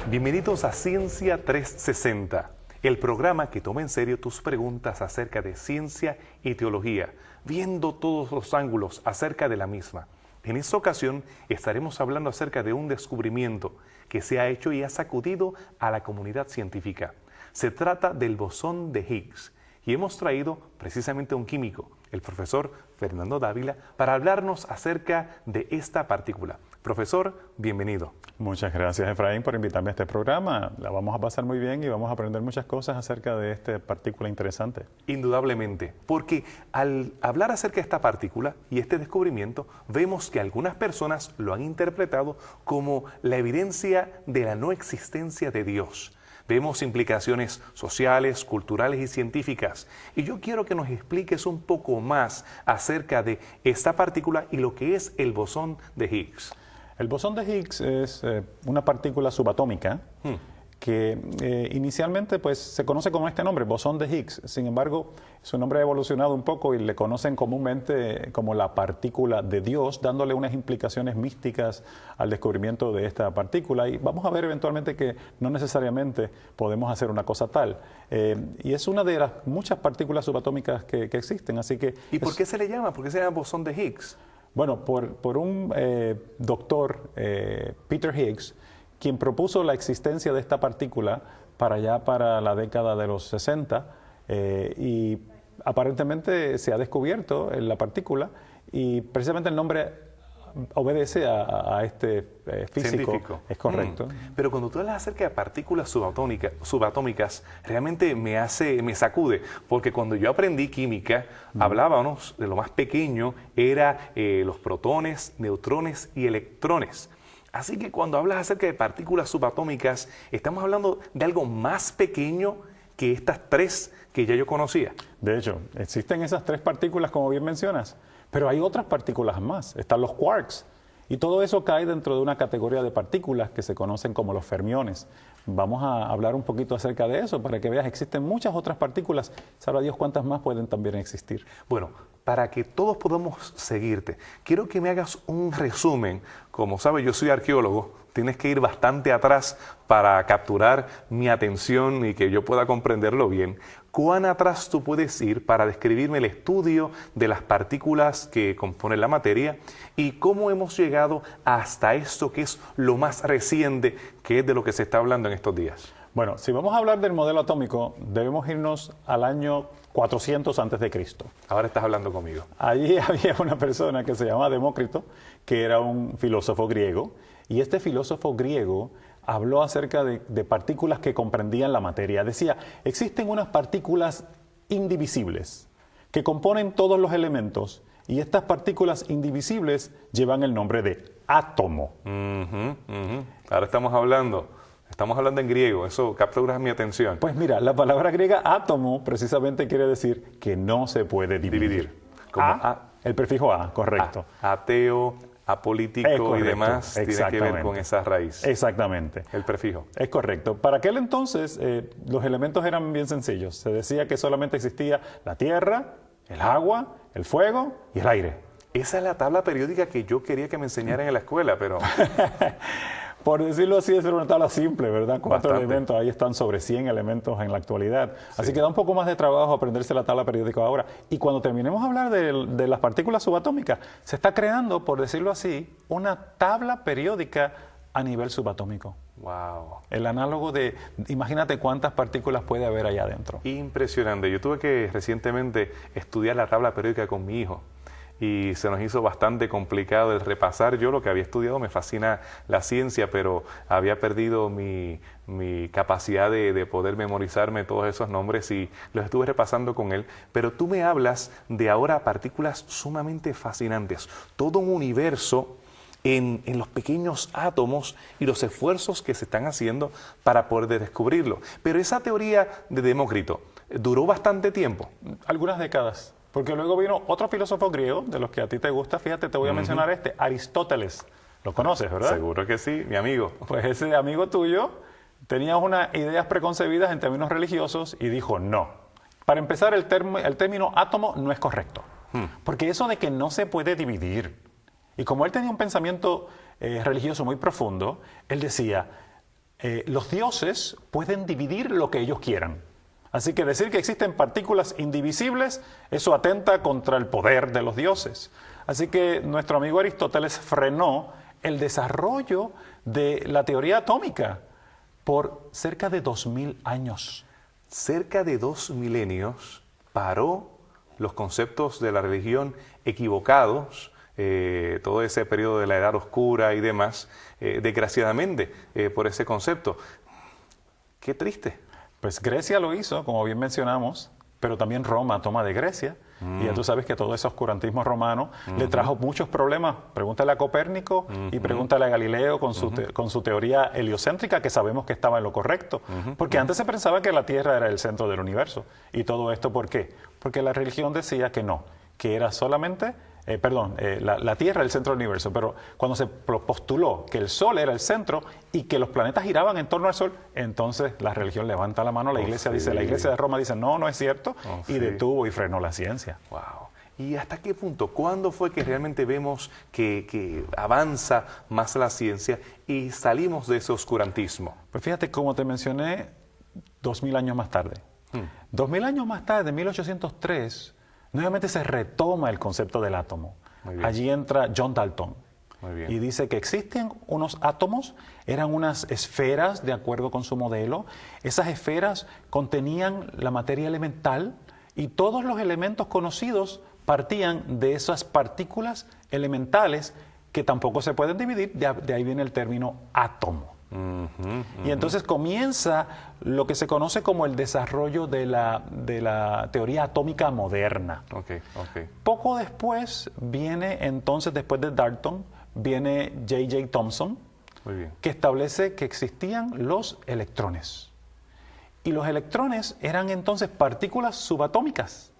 Bienvenidos a Ciencia 360, el programa que toma en serio tus preguntas acerca de ciencia y teología, viendo todos los ángulos acerca de la misma. En esta ocasión estaremos hablando acerca de un descubrimiento que se ha hecho y ha sacudido a la comunidad científica. Se trata del bosón de Higgs y hemos traído precisamente a un químico, el profesor Fernando Dávila, para hablarnos acerca de esta partícula. Profesor, bienvenido. Muchas gracias, Efraín, por invitarme a este programa. La vamos a pasar muy bien y vamos a aprender muchas cosas acerca de esta partícula interesante. Indudablemente, porque al hablar acerca de esta partícula y este descubrimiento, vemos que algunas personas lo han interpretado como la evidencia de la no existencia de Dios. Vemos implicaciones sociales, culturales y científicas. Y yo quiero que nos expliques un poco más acerca de esta partícula y lo que es el bosón de Higgs. El bosón de Higgs es una partícula subatómica que inicialmente pues, se conoce con este nombre, bosón de Higgs. Sin embargo, su nombre ha evolucionado un poco y le conocen comúnmente como la partícula de Dios, dándole unas implicaciones místicas al descubrimiento de esta partícula. Y vamos a ver eventualmente que no necesariamente podemos hacer una cosa tal. Y es una de las muchas partículas subatómicas que existen. Así que ¿Y por qué se le llama? ¿Por qué se llama bosón de Higgs? Bueno, por un doctor, Peter Higgs, quien propuso la existencia de esta partícula para la década de los 60 y aparentemente se ha descubierto la partícula y precisamente el nombre obedece a este físico. Científico. Es correcto. Pero cuando tú hablas acerca de partículas subatómicas, realmente me sacude, porque cuando yo aprendí química, hablábamos de lo más pequeño, era los protones, neutrones y electrones. Así que cuando hablas acerca de partículas subatómicas, estamos hablando de algo más pequeño que estas tres que ya yo conocía. De hecho, existen esas tres partículas, como bien mencionas, pero hay otras partículas más. Están los quarks. Y todo eso cae dentro de una categoría de partículas que se conocen como los fermiones. Vamos a hablar un poquito acerca de eso para que veas, existen muchas otras partículas. Sabrá Dios cuántas más pueden también existir. Bueno, para que todos podamos seguirte, quiero que me hagas un resumen. Como sabes, yo soy arqueólogo, tienes que ir bastante atrás para capturar mi atención y que yo pueda comprenderlo bien. ¿Cuán atrás tú puedes ir para describirme el estudio de las partículas que componen la materia y cómo hemos llegado hasta esto que es lo más reciente, que es de lo que se está hablando en estos días? Bueno, si vamos a hablar del modelo atómico, debemos irnos al año 400 antes de Cristo. Ahora estás hablando conmigo. Allí había una persona que se llamaba Demócrito, que era un filósofo griego, y este filósofo griego habló acerca de partículas que comprendían la materia. Decía, existen unas partículas indivisibles que componen todos los elementos y estas partículas indivisibles llevan el nombre de átomo. Ahora estamos hablando en griego, eso captura mi atención. Pues mira, la palabra griega átomo precisamente quiere decir que no se puede dividir. Como El prefijo a, correcto. Ateo, apolítico y demás tiene que ver con esa raíz. Exactamente. El prefijo. Es correcto. Para aquel entonces los elementos eran bien sencillos. Se decía que solamente existía la tierra, el agua, el fuego y el aire. Esa es la tabla periódica que yo quería que me enseñaran en la escuela, pero... Por decirlo así, es una tabla simple, ¿verdad? 4 Bastante. elementos, ahí están sobre 100 elementos en la actualidad. Así que da un poco más de trabajo aprenderse la tabla periódica ahora. Y cuando terminemos de hablar de las partículas subatómicas, se está creando, por decirlo así, una tabla periódica a nivel subatómico. Wow. El análogo de, imagínate cuántas partículas puede haber allá adentro. Impresionante. Yo tuve que recientemente estudiar la tabla periódica con mi hijo. Y se nos hizo bastante complicado el repasar. Yo lo que había estudiado, me fascina la ciencia, pero había perdido mi capacidad de poder memorizarme todos esos nombres y los estuve repasando con él. Pero tú me hablas de ahora partículas sumamente fascinantes, todo un universo en los pequeños átomos y los esfuerzos que se están haciendo para poder descubrirlo. Pero esa teoría de Demócrito duró bastante tiempo. Algunas décadas. Porque luego vino otro filósofo griego, de los que a ti te gusta, fíjate, te voy a mencionar Aristóteles. ¿Lo conoces, verdad? Seguro que sí, mi amigo. Pues ese amigo tuyo tenía unas ideas preconcebidas en términos religiosos y dijo no. Para empezar, el término átomo no es correcto. Porque eso de que no se puede dividir. Y como él tenía un pensamiento religioso muy profundo, él decía, los dioses pueden dividir lo que ellos quieran. Así que decir que existen partículas indivisibles, eso atenta contra el poder de los dioses. Así que nuestro amigo Aristóteles frenó el desarrollo de la teoría atómica por cerca de 2000 años. Cerca de 2 milenios paró los conceptos de la religión equivocados, todo ese periodo de la Edad Oscura y demás, desgraciadamente, por ese concepto. Qué triste. Pues Grecia lo hizo, como bien mencionamos, pero también Roma toma de Grecia. Y ya tú sabes que todo ese oscurantismo romano le trajo muchos problemas. Pregúntale a Copérnico y pregúntale a Galileo con su teoría heliocéntrica, que sabemos que estaba en lo correcto. Porque antes se pensaba que la Tierra era el centro del universo. ¿Y todo esto por qué? Porque la religión decía que no, que era solamente... la Tierra el centro del universo, pero cuando se postuló que el Sol era el centro y que los planetas giraban en torno al Sol, entonces la religión levanta la mano, la Iglesia dice, la Iglesia de Roma dice, no, no es cierto, y detuvo y frenó la ciencia. Wow. ¿Y hasta qué punto? ¿Cuándo fue que realmente vemos que avanza más la ciencia y salimos de ese oscurantismo? Pues fíjate, como te mencioné, 2000 años más tarde. 2000 años más tarde, en 1803, nuevamente se retoma el concepto del átomo. Allí entra John Dalton y dice que existen unos átomos, eran unas esferas de acuerdo con su modelo. Esas esferas contenían la materia elemental y todos los elementos conocidos partían de esas partículas elementales que tampoco se pueden dividir, de ahí viene el término átomo. Y entonces comienza lo que se conoce como el desarrollo de la teoría atómica moderna. Poco después viene, entonces, después de Dalton, viene J.J. Thomson, que establece que existían los electrones. Y los electrones eran entonces partículas subatómicas.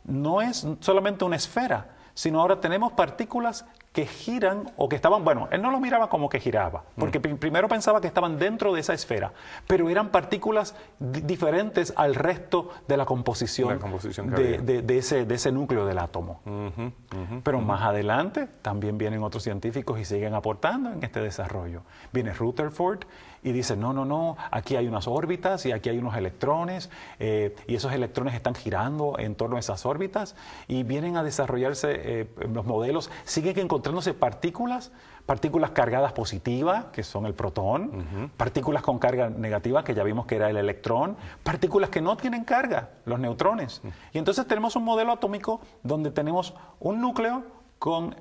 No es solamente una esfera, sino ahora tenemos partículas que giran o que estaban, bueno, él no lo miraba como que giraba, porque primero pensaba que estaban dentro de esa esfera, pero eran partículas diferentes al resto de la composición, de ese núcleo del átomo. Pero más adelante también vienen otros científicos y siguen aportando en este desarrollo. Viene Rutherford y dice, no, aquí hay unas órbitas y aquí hay unos electrones, y esos electrones están girando en torno a esas órbitas, y vienen a desarrollarse los modelos, siguen encontrándose partículas cargadas positivas, que son el protón, partículas con carga negativa, que ya vimos que era el electrón, partículas que no tienen carga, los neutrones. Y entonces tenemos un modelo atómico donde tenemos un núcleo con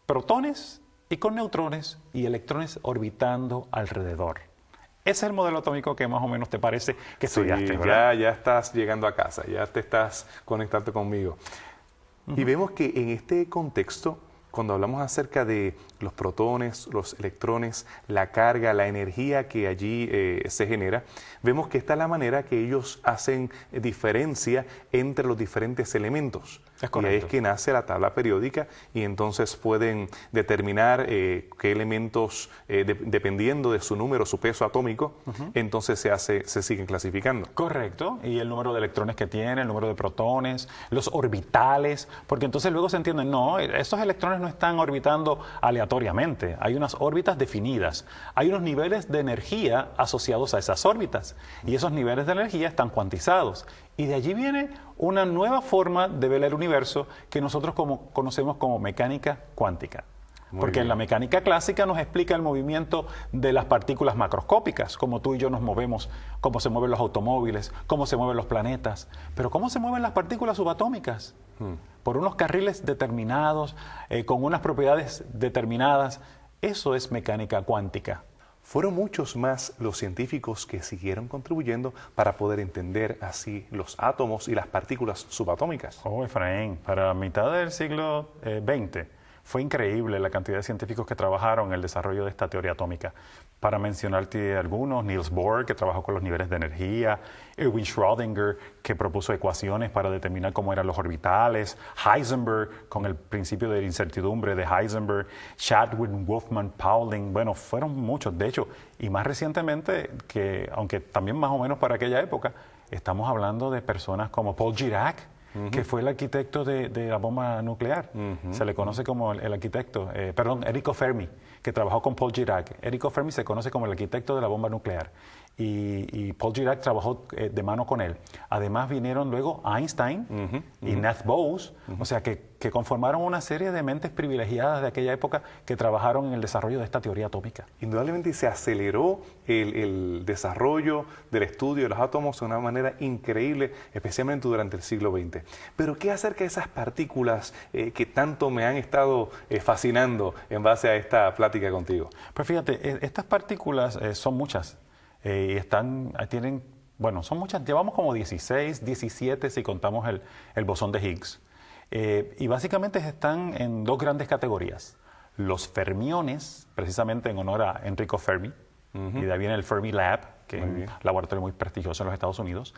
protones y con neutrones y electrones orbitando alrededor. Ese es el modelo atómico que más o menos te parece que estudiaste, ¿verdad? Ya estás llegando a casa, ya te estás conectando conmigo. Y vemos que en este contexto, cuando hablamos acerca de los protones, los electrones, la carga, la energía que allí se genera, vemos que esta es la manera que ellos hacen diferencia entre los diferentes elementos. Y ahí es que nace la tabla periódica y entonces pueden determinar qué elementos, dependiendo de su número, su peso atómico, entonces se siguen clasificando. Correcto, y el número de electrones que tiene, el número de protones, los orbitales, porque entonces luego se entiende, no, estos electrones no están orbitando aleatoriamente, hay unas órbitas definidas, hay unos niveles de energía asociados a esas órbitas, y esos niveles de energía están cuantizados. Y de allí viene una nueva forma de ver el universo que nosotros conocemos como mecánica cuántica. Porque en la mecánica clásica nos explica el movimiento de las partículas macroscópicas, como tú y yo nos movemos, cómo se mueven los automóviles, cómo se mueven los planetas. Pero ¿cómo se mueven las partículas subatómicas? Por unos carriles determinados, con unas propiedades determinadas. Eso es mecánica cuántica. Fueron muchos más los científicos que siguieron contribuyendo para poder entender así los átomos y las partículas subatómicas. Oh, Efraín, para la mitad del siglo XX fue increíble la cantidad de científicos que trabajaron en el desarrollo de esta teoría atómica. Para mencionarte algunos, Niels Bohr, que trabajó con los niveles de energía, Erwin Schrödinger, que propuso ecuaciones para determinar cómo eran los orbitales, Heisenberg, con el principio de la incertidumbre de Heisenberg, Chadwick, Wolfman, Pauling, bueno, fueron muchos, de hecho, y más recientemente, que aunque también más o menos para aquella época, estamos hablando de personas como Paul Dirac, que fue el arquitecto de la bomba nuclear. Se le conoce como el arquitecto, Enrico Fermi, que trabajó con Paul Dirac. Enrico Fermi se conoce como el arquitecto de la bomba nuclear. Y Paul Dirac trabajó de mano con él. Además vinieron luego Einstein y Nath Bose, o sea que conformaron una serie de mentes privilegiadas de aquella época que trabajaron en el desarrollo de esta teoría atómica. Indudablemente se aceleró el desarrollo del estudio de los átomos de una manera increíble, especialmente durante el siglo XX. Pero ¿qué acerca de esas partículas que tanto me han estado fascinando en base a esta plática contigo? Pues fíjate, estas partículas son muchas. Y tienen, bueno, son muchas, llevamos como 16, 17 si contamos el bosón de Higgs. Y básicamente están en dos grandes categorías. Los fermiones, precisamente en honor a Enrico Fermi, y de ahí viene el Fermi Lab, que es un laboratorio muy prestigioso en los Estados Unidos.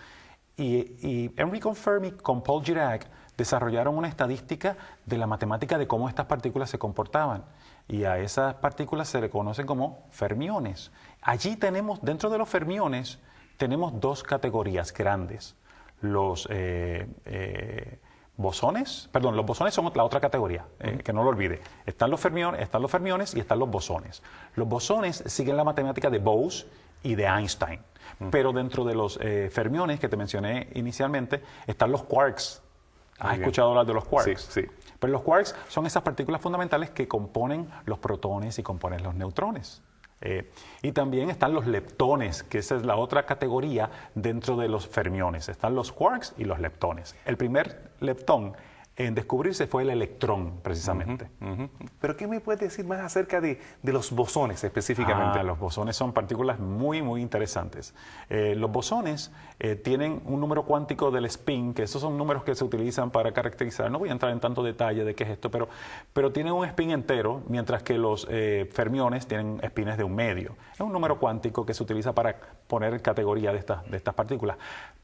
Y Enrico Fermi con Paul Dirac desarrollaron una estadística de la matemática de cómo estas partículas se comportaban. Y a esas partículas se le conocen como fermiones. Allí tenemos, dentro de los fermiones, tenemos dos categorías grandes. Los bosones, perdón, los bosones son la otra categoría, que no lo olvide. Están los fermiones y están los bosones. Los bosones siguen la matemática de Bose y de Einstein. Pero dentro de los fermiones que te mencioné inicialmente, están los quarks. ¿Has escuchado hablar de los quarks? Sí, sí. Pero los quarks son esas partículas fundamentales que componen los protones y componen los neutrones. Y también están los leptones, que esa es la otra categoría dentro de los fermiones. Están los quarks y los leptones. El primer leptón en descubrirse fue el electrón, precisamente. ¿Pero qué me puedes decir más acerca de los bosones específicamente? Los bosones son partículas muy, muy interesantes. Los bosones tienen un número cuántico del spin, que esos son números que se utilizan para caracterizar, no voy a entrar en tanto detalle de qué es esto, pero tienen un spin entero, mientras que los fermiones tienen spines de un medio. Es un número cuántico que se utiliza para poner categoría de estas partículas.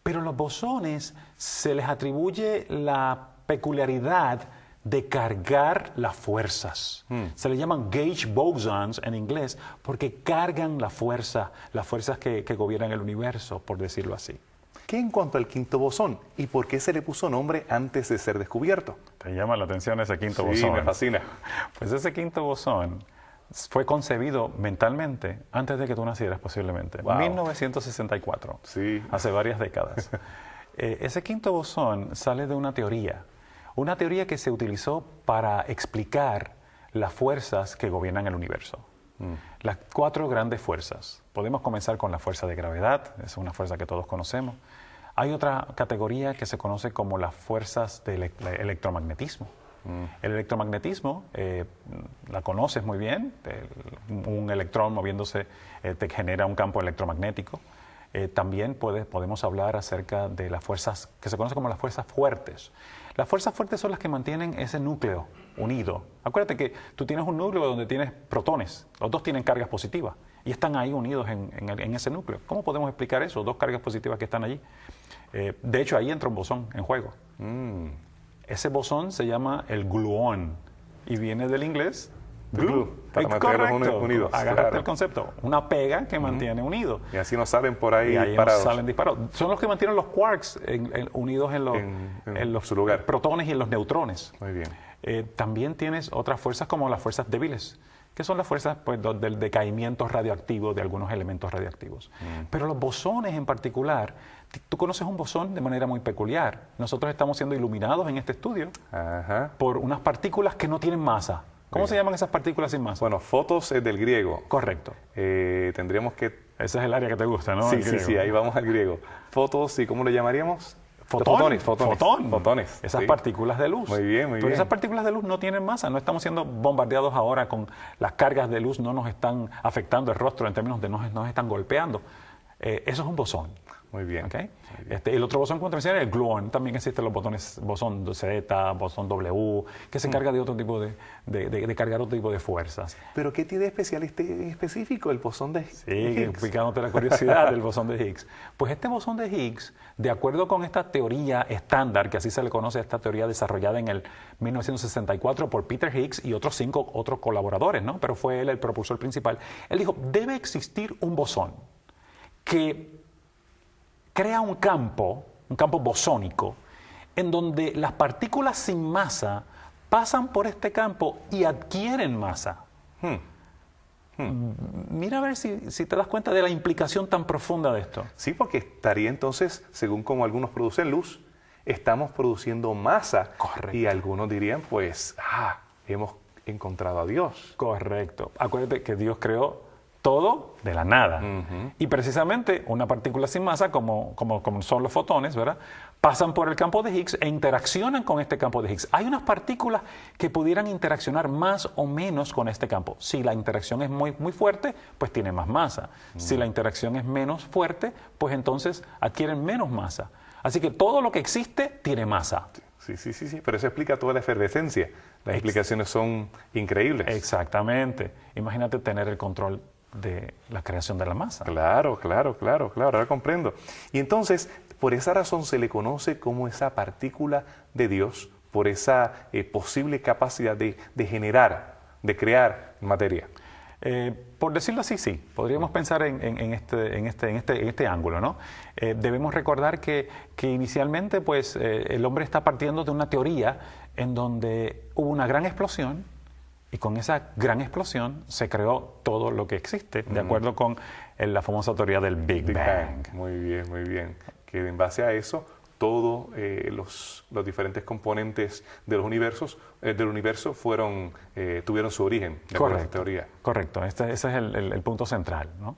Pero los bosones se les atribuye la peculiaridad de cargar las fuerzas. Se le llaman gauge bosons en inglés porque cargan las fuerzas que gobiernan el universo, por decirlo así. ¿Qué en cuanto al quinto bosón? ¿Y por qué se le puso nombre antes de ser descubierto? ¿Te llama la atención ese quinto bosón? Sí, me fascina. Pues ese quinto bosón fue concebido mentalmente antes de que tú nacieras posiblemente. Wow. 1964, sí. Hace varias décadas. Ese quinto bosón sale de una teoría que se utilizó para explicar las fuerzas que gobiernan el universo. Las 4 grandes fuerzas. Podemos comenzar con la fuerza de gravedad, es una fuerza que todos conocemos. Hay otra categoría que se conoce como las fuerzas del electromagnetismo. El electromagnetismo, la conoces muy bien, un electrón moviéndose te genera un campo electromagnético. También podemos hablar acerca de las fuerzas que se conocen como las fuerzas fuertes. Las fuerzas fuertes son las que mantienen ese núcleo unido. Acuérdate que tú tienes un núcleo donde tienes protones, los dos tienen cargas positivas y están ahí unidos en ese núcleo. ¿Cómo podemos explicar eso? 2 cargas positivas que están allí. De hecho, ahí entra un bosón en juego. Ese bosón se llama el gluón y viene del inglés glue, para mantenerlos unidos. Agarraste el concepto, una pega que mantiene unidos. Y así no salen por ahí, disparados. Salen disparados. Son los que mantienen los quarks unidos en los su lugar. Protones y en los neutrones. Muy bien. También tienes otras fuerzas como las fuerzas débiles, que son las fuerzas pues, del decaimiento radioactivo de algunos elementos radioactivos. Pero los bosones en particular, tú conoces un bosón de manera muy peculiar. Nosotros estamos siendo iluminados en este estudio por unas partículas que no tienen masa. ¿Cómo se llaman esas partículas sin masa? Bueno, fotos es del griego. Correcto. Tendríamos que... Ese es el área que te gusta, ¿no? Sí, ahí vamos al griego. Fotos, ¿y cómo le llamaríamos? Fotones. Fotones. Esas partículas de luz. Muy bien, muy bien. Pero esas partículas de luz no tienen masa, no estamos siendo bombardeados ahora con las cargas de luz, no nos están afectando el rostro en términos de nos están golpeando. Eso es un bosón. Muy bien. ¿Okay? El otro bosón, como te mencioné, el gluón. También existen los botones, bosón Z, bosón W, que se encarga de otro tipo de cargar otro tipo de fuerzas. ¿Pero qué tiene de especial específico el bosón de Higgs? Sí, picándote la curiosidad del bosón de Higgs. Pues este bosón de Higgs, de acuerdo con esta teoría estándar, que así se le conoce a esta teoría desarrollada en el 1964 por Peter Higgs y otros 5 otros colaboradores, ¿no? Pero fue él el propulsor principal. Él dijo, debe existir un bosón que crea un campo bosónico en donde las partículas sin masa pasan por este campo y adquieren masa. Mira a ver si te das cuenta de la implicación tan profunda de esto. Sí, porque estaría entonces, según como algunos producen luz, estamos produciendo masa. Correcto. Y algunos dirían, pues, hemos encontrado a Dios. Correcto. Acuérdate que Dios creó todo de la nada. Y precisamente una partícula sin masa, como son los fotones, ¿verdad?, pasan por el campo de Higgs e interaccionan con este campo de Higgs. Hay unas partículas que pudieran interaccionar más o menos con este campo. Si la interacción es muy fuerte, pues tiene más masa. Si la interacción es menos fuerte, pues entonces adquieren menos masa. Así que todo lo que existe tiene masa. Sí, pero eso explica toda la efervescencia. Las explicaciones son increíbles. Exactamente. Imagínate tener el control de la creación de la masa. Claro, ahora comprendo. Y entonces, por esa razón se le conoce como esa partícula de Dios, por esa posible capacidad de generar, de crear materia. Por decirlo así, sí. Podríamos pensar en este ángulo, ¿no? Debemos recordar que inicialmente, pues, el hombre está partiendo de una teoría en donde hubo una gran explosión y con esa gran explosión se creó todo lo que existe, de acuerdo con la famosa teoría del Big Bang. Muy bien. Que en base a eso, todos los diferentes componentes de los del universo tuvieron su origen, de acuerdo a esta teoría. Correcto, ese es el punto central, ¿no?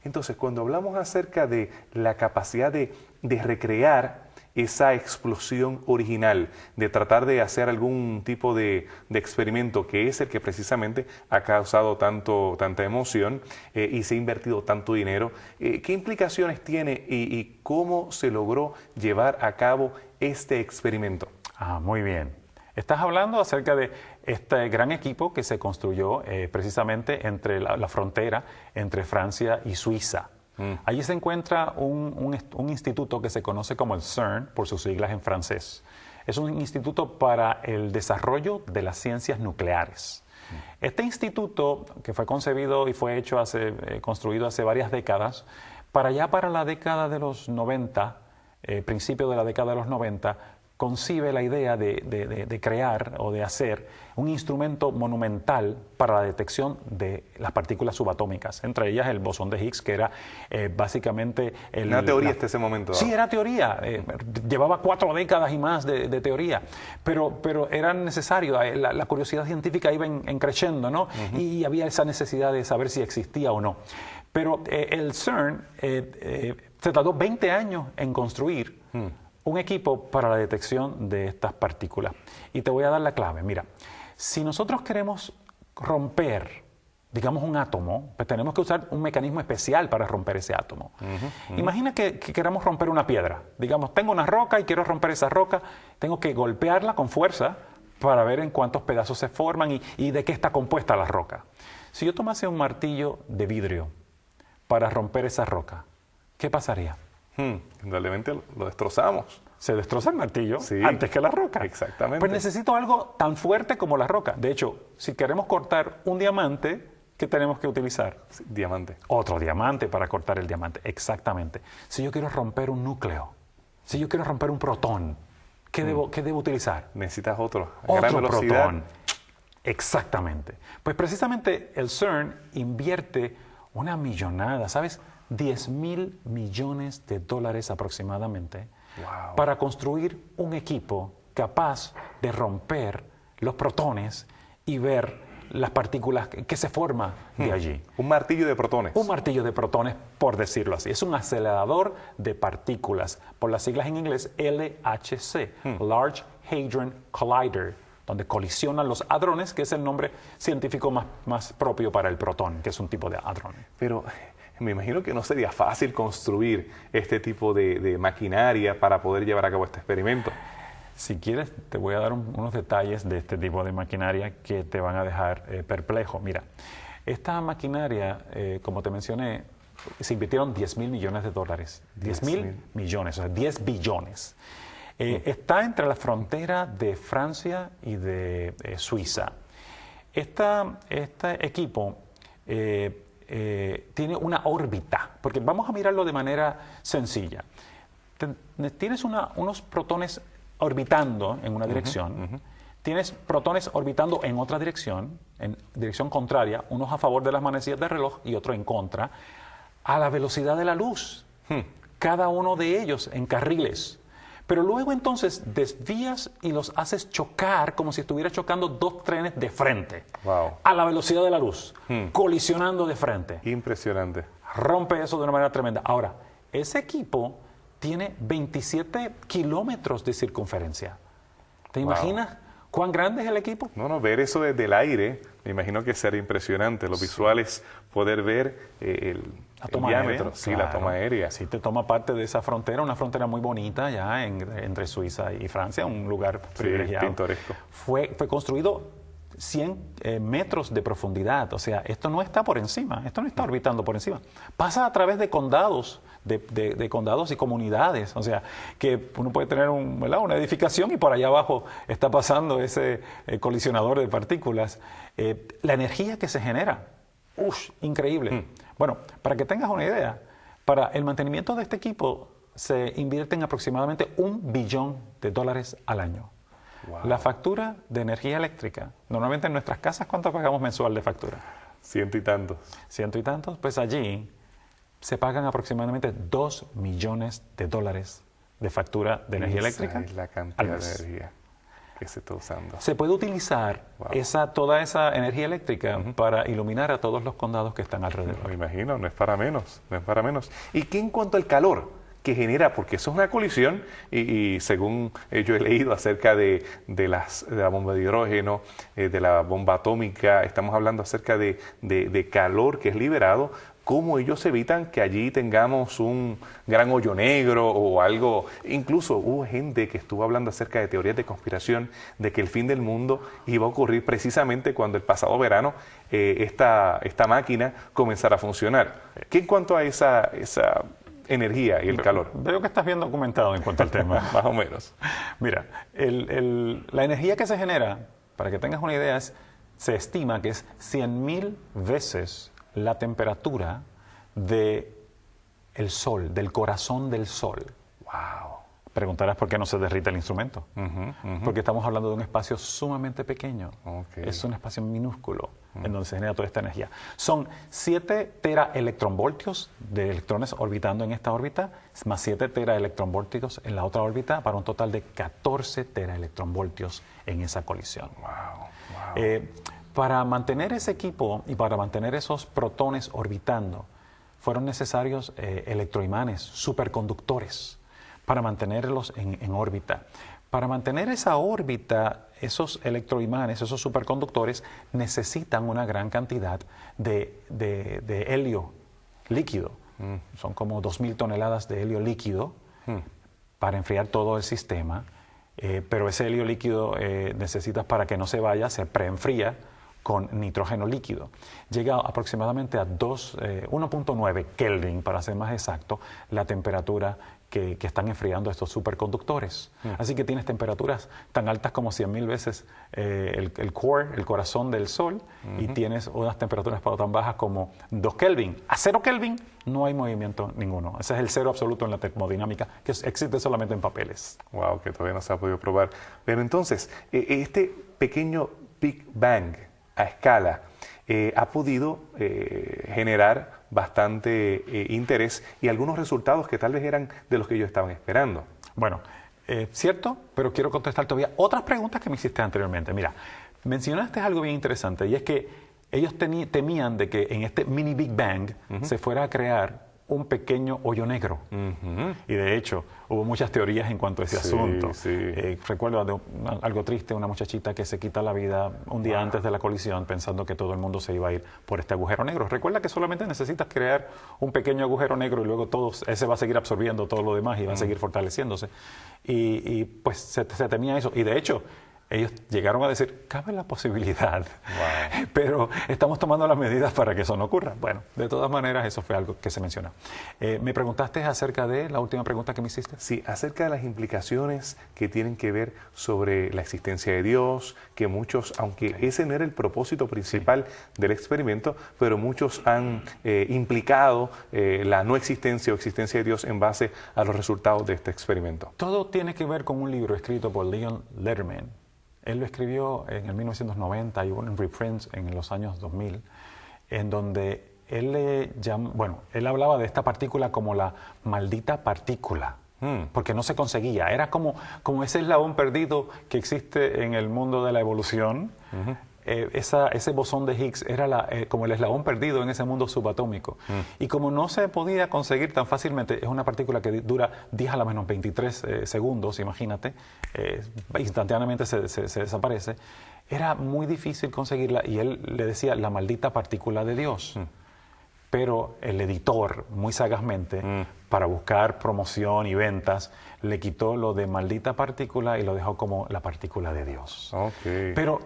Entonces, cuando hablamos acerca de la capacidad de recrear esa explosión original, de tratar de hacer algún tipo de experimento que es el que precisamente ha causado tanta emoción y se ha invertido tanto dinero, ¿qué implicaciones tiene y cómo se logró llevar a cabo este experimento? Muy bien. Estás hablando acerca de este gran equipo que se construyó precisamente entre la frontera entre Francia y Suiza. Allí se encuentra un instituto que se conoce como el CERN, por sus siglas en francés. Es un instituto para el desarrollo de las ciencias nucleares. Este instituto, que fue concebido y fue construido hace varias décadas, para la década de los 90, principio de la década de los 90, concibe la idea de crear o de hacer un instrumento monumental para la detección de las partículas subatómicas, entre ellas el bosón de Higgs, que era básicamente... Una teoría hasta ese momento. Sí, era teoría. Llevaba 4 décadas y más de teoría, pero era necesario. La curiosidad científica iba creciendo, ¿no? Y había esa necesidad de saber si existía o no. Pero el CERN se tardó 20 años en construir un equipo para la detección de estas partículas. Y te voy a dar la clave. Mira, si nosotros queremos romper, digamos, un átomo, pues tenemos que usar un mecanismo especial para romper ese átomo. Imagina que queramos romper una piedra. Digamos, tengo una roca y quiero romper esa roca. Tengo que golpearla con fuerza para ver en cuántos pedazos se forman y de qué está compuesta la roca. Si yo tomase un martillo de vidrio para romper esa roca, ¿qué pasaría? Indudablemente lo destrozamos. Se destroza el martillo antes que la roca. Exactamente. Pues necesito algo tan fuerte como la roca. De hecho, si queremos cortar un diamante, ¿qué tenemos que utilizar? Diamante. Otro diamante para cortar el diamante. Exactamente. Si yo quiero romper un núcleo, si yo quiero romper un protón, ¿qué debo utilizar? Necesitas otro. Otro protón. Exactamente. Pues precisamente el CERN invierte una millonada, ¿sabes? 10.000 millones de dólares aproximadamente para construir un equipo capaz de romper los protones y ver las partículas que se forman de allí. Un martillo de protones. Un martillo de protones, por decirlo así. Es un acelerador de partículas, por las siglas en inglés LHC, Large Hadron Collider, donde colisionan los hadrones, que es el nombre científico más propio para el protón, que es un tipo de hadrón. Pero me imagino que no sería fácil construir este tipo de maquinaria para poder llevar a cabo este experimento. Si quieres, te voy a dar unos detalles de este tipo de maquinaria que te van a dejar perplejo. Mira, esta maquinaria, como te mencioné, se invirtieron 10.000 millones de dólares. 10.000 millones, o sea, 10 billones. Está entre la frontera de Francia y de Suiza. Este equipo tiene una órbita, porque vamos a mirarlo de manera sencilla. Tienes unos protones orbitando en una dirección, tienes protones orbitando en otra dirección, en dirección contraria, unos a favor de las manecillas del reloj y otros en contra, a la velocidad de la luz. Cada uno de ellos en carriles. Pero luego entonces desvías y los haces chocar como si estuvieras chocando dos trenes de frente. Wow. A la velocidad de la luz, colisionando de frente. Impresionante. Rompe eso de una manera tremenda. Ahora, ese equipo tiene 27 kilómetros de circunferencia. ¿Te imaginas cuán grande es el equipo? No, ver eso desde el aire, me imagino que sería impresionante. Los visuales, poder ver el diámetro, aérea, sí, la toma aérea. Sí, te toma parte de esa frontera, una frontera muy bonita ya entre Suiza y Francia, un lugar privilegiado. Pintoresco. Fue construido 100 metros de profundidad, o sea, esto no está por encima, esto no está orbitando por encima. Pasa a través de condados, de condados y comunidades, o sea, que uno puede tener una edificación y por allá abajo está pasando ese colisionador de partículas. La energía que se genera, increíble. Bueno, para que tengas una idea, para el mantenimiento de este equipo se invierten aproximadamente $1 billón al año. Wow. La factura de energía eléctrica, normalmente en nuestras casas, ¿cuánto pagamos mensual de factura? 100 y tantos. 100 y tantos, pues allí se pagan aproximadamente $2 millones de factura de energía eléctrica. Es la cantidad de energía que se está usando. Se puede utilizar toda esa energía eléctrica para iluminar a todos los condados que están alrededor. Me imagino, no es para menos, no es para menos. ¿Y qué en cuanto al calor que genera? Porque eso es una colisión y según yo he leído acerca de la bomba de hidrógeno, de la bomba atómica, estamos hablando acerca de calor que es liberado. ¿Cómo ellos evitan que allí tengamos un gran hoyo negro o algo? Incluso hubo gente que estuvo hablando acerca de teorías de conspiración de que el fin del mundo iba a ocurrir precisamente cuando el pasado verano esta máquina comenzara a funcionar. ¿Qué en cuanto a esa energía y el calor? Veo que estás bien documentado en cuanto al tema. Más o menos. Mira, la energía que se genera, para que tengas una idea, se estima que es 100,000 veces la temperatura del Sol, del corazón del Sol. Wow. Preguntarás por qué no se derrite el instrumento. Porque estamos hablando de un espacio sumamente pequeño. Okay. Es un espacio minúsculo en donde se genera toda esta energía. Son 7 teraelectronvoltios de electrones orbitando en esta órbita, más 7 teraelectronvoltios en la otra órbita, para un total de 14 teraelectronvoltios en esa colisión. Wow. Para mantener ese equipo y para mantener esos protones orbitando, fueron necesarios electroimanes, superconductores, para mantenerlos en órbita. Para mantener esa órbita, esos electroimanes, esos superconductores, necesitan una gran cantidad de helio líquido. Son como 2,000 toneladas de helio líquido para enfriar todo el sistema. Pero ese helio líquido necesitas, para que no se vaya, se preenfría con nitrógeno líquido. Llega aproximadamente a 1.9 Kelvin, para ser más exacto, la temperatura que están enfriando estos superconductores. Así que tienes temperaturas tan altas como 100,000 veces el core, el corazón del Sol, y tienes unas temperaturas tan bajas como 2 Kelvin. A 0 Kelvin no hay movimiento ninguno. Ese es el cero absoluto en la termodinámica, que existe solamente en papeles. Wow, que todavía no se ha podido probar. Pero entonces, este pequeño Big Bang a escala ha podido generar bastante interés y algunos resultados que tal vez eran de los que ellos estaban esperando. Bueno, cierto, pero quiero contestar todavía otras preguntas que me hiciste anteriormente. Mira, mencionaste algo bien interesante, y es que ellos temían de que en este mini Big Bang se fuera a crear un pequeño hoyo negro. Y de hecho, hubo muchas teorías en cuanto a ese asunto. Recuerdo algo triste, una muchachita que se quita la vida un día antes de la colisión pensando que todo el mundo se iba a ir por este agujero negro. Recuerda que solamente necesitas crear un pequeño agujero negro y luego ese va a seguir absorbiendo todo lo demás y va a seguir fortaleciéndose. Y pues se temía eso. Y de hecho, ellos llegaron a decir, cabe la posibilidad, Wow. pero estamos tomando las medidas para que eso no ocurra. Bueno, de todas maneras, eso fue algo que se mencionó. Me preguntaste acerca de la última pregunta que me hiciste. Sí, acerca de las implicaciones que tienen que ver sobre la existencia de Dios, que muchos, aunque ese no era el propósito principal del experimento, pero muchos han implicado la no existencia o existencia de Dios en base a los resultados de este experimento. Todo tiene que ver con un libro escrito por Leon Lederman. Él lo escribió en el 1990 y hubo un reprint en los años 2000, en donde él hablaba de esta partícula como la maldita partícula, porque no se conseguía. Era como ese eslabón perdido que existe en el mundo de la evolución. Ese bosón de Higgs era como el eslabón perdido en ese mundo subatómico. Y como no se podía conseguir tan fácilmente, es una partícula que dura 10 a la menos 23 segundos, imagínate, instantáneamente se desaparece. Era muy difícil conseguirla y él le decía la maldita partícula de Dios. Pero el editor, muy sagazmente, para buscar promoción y ventas, le quitó lo de maldita partícula y lo dejó como la partícula de Dios. Okay. Pero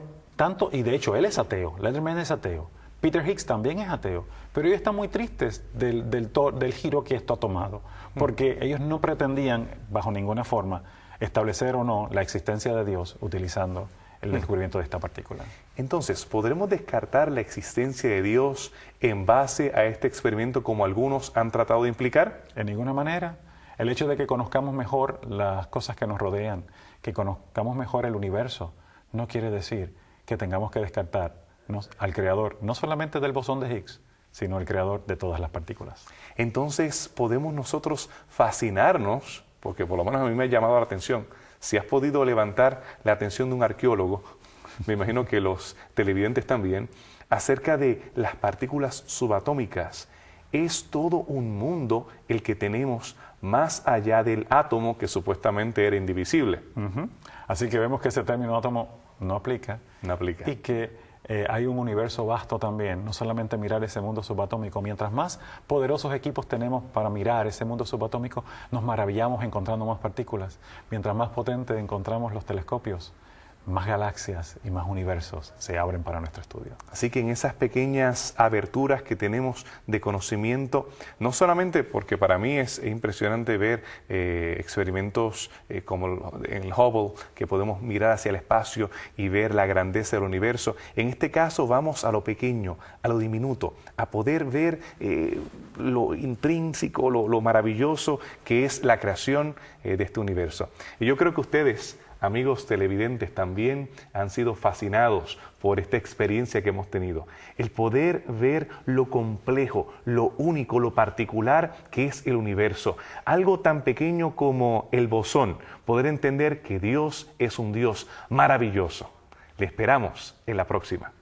y de hecho él es ateo, Lederman es ateo, Peter Higgs también es ateo, pero ellos están muy tristes del giro que esto ha tomado, porque ellos no pretendían, bajo ninguna forma, establecer o no la existencia de Dios utilizando el descubrimiento de esta partícula. Entonces, ¿podremos descartar la existencia de Dios en base a este experimento como algunos han tratado de implicar? En ninguna manera. El hecho de que conozcamos mejor las cosas que nos rodean, que conozcamos mejor el universo, no quiere decir que tengamos que descartar al creador, no solamente del bosón de Higgs, sino el creador de todas las partículas. Entonces, podemos nosotros fascinarnos, porque por lo menos a mí me ha llamado la atención. Si has podido levantar la atención de un arqueólogo, me imagino que los televidentes también, acerca de las partículas subatómicas. Es todo un mundo el que tenemos más allá del átomo que supuestamente era indivisible. Así que vemos que ese término átomo no aplica. No aplica. Y que hay un universo vasto también, no solamente mirar ese mundo subatómico. Mientras más poderosos equipos tenemos para mirar ese mundo subatómico, nos maravillamos encontrando más partículas. Mientras más potente encontramos los telescopios, más galaxias y más universos se abren para nuestro estudio. Así que en esas pequeñas aberturas que tenemos de conocimiento, no solamente porque para mí es impresionante ver experimentos como en el Hubble, que podemos mirar hacia el espacio y ver la grandeza del universo, en este caso vamos a lo pequeño, a lo diminuto, a poder ver lo intrínseco, lo maravilloso que es la creación de este universo. Y yo creo que ustedes, amigos televidentes, también han sido fascinados por esta experiencia que hemos tenido. El poder ver lo complejo, lo único, lo particular que es el universo. Algo tan pequeño como el bosón. Poder entender que Dios es un Dios maravilloso. Le esperamos en la próxima.